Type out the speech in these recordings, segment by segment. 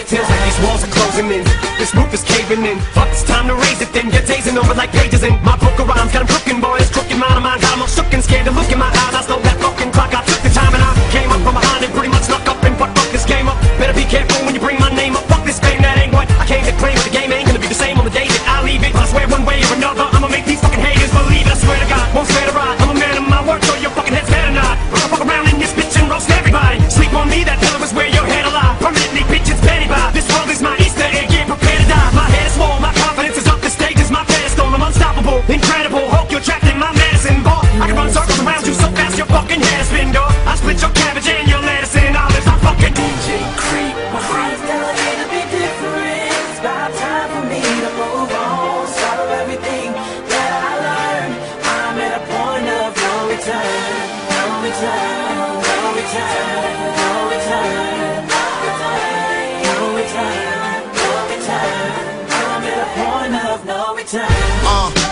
Feels like these walls are closing in, this roof is caving in. Fuck, it's time to raise it then. You're dazing over like pages in my book of rhymes. Got 'em crooking, boy, it's crooked mind of mine. Got 'em all shook and scared to look in my eyes. I stole that fucking clock, I took the time and I came up from behind and pretty much snuck up and fuck this game up. Better be careful when you bring my name up. Fuck this fame, that ain't what I came to claim. But the game ain't gonna be the same on the day that I leave it. I swear one way or another, I'ma make these fucking haters believe it. I swear to God, won't swear to ride. I'm a man of my word, so your fucking head's better not. I'll fuck around in this bitch and roast everybody. Sleep on me, that pillow is where your head alive. Permanently, bitch, it's petty by. This world is my Easter egg, get prepared to die. My head is swole, my confidence is up, the stage is my pedestal. I'm unstoppable, incredible, Hulk, you're trapped in my medicine ball. I can run circles around you so fast your fucking head is spin, dog. I split your cabbage and your lettuce and olives. I'm fucking DJ Creep. My heart is telling me to be different. It's about time for me to move on. Start of everything that I learned. I'm at a point of no return. No return, no return, no return, no return, no return, no return. I'm at a point of no return.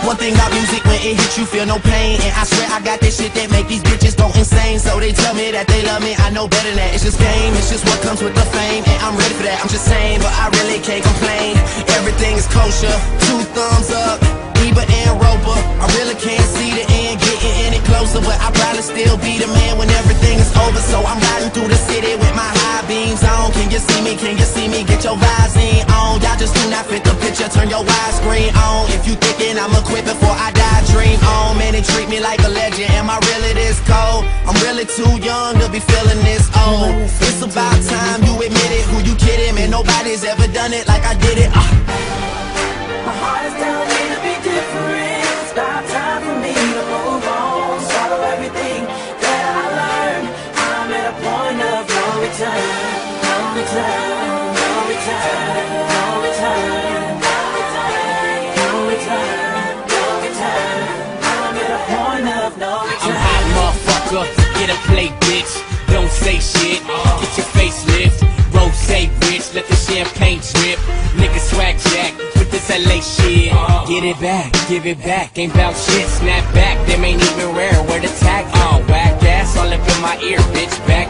One thing about music, when it hits you feel no pain. And I swear I got this shit that make these bitches go insane. So they tell me that they love me, I know better than that. It's just game, it's just what comes with the fame. And I'm ready for that, I'm just saying, but I really can't complain. Everything is kosher, 2 thumbs up, Bieber and Roper. I really can't see the end getting any closer, but I'll probably still be the man when everything is over. So I'm riding through the city with my high beams on. Can you see me, can you see me, get your vibes in on. Y'all just do not fit the picture, turn your widescreen on. If you thinking I'ma quit before I die, dream on. Man, they treat me like a legend, am I really this cold? I'm really too young to be feeling this old. It's about time you admit it, who you kidding? Man, nobody's ever done it like I did it. My heart is telling me to be different. It's about time for me to move on. Start of everything that I learned. I'm at a point of no return. No return, no return, no return, no return, no return, no return. I'm at a point of no return. I'm hot, motherfucker. Get a plate, bitch. Don't say shit. Get your face lift. Rose rich. Let the champagne drip. Nigga swag jack with this LA shit. Get it back, give it back. Ain't bout shit. Snap back. Them ain't even rare. Where the tag? Whack ass all up in my ear, bitch. Back.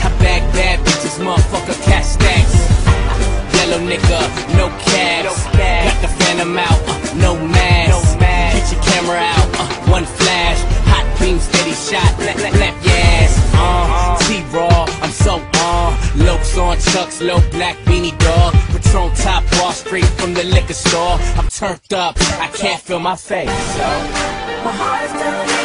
I bag bad bitches, motherfucker. Cash stacks. Yellow nigga, no cabs. Got the phantom out, no mask. Get your camera out, one flash. Hot beam, steady shot, left your ass. T-Raw, I'm so Lokes on Chucks, low black beanie dog. Patron top bar, straight from the liquor store. I'm turned up, I can't feel my face. My heart is telling me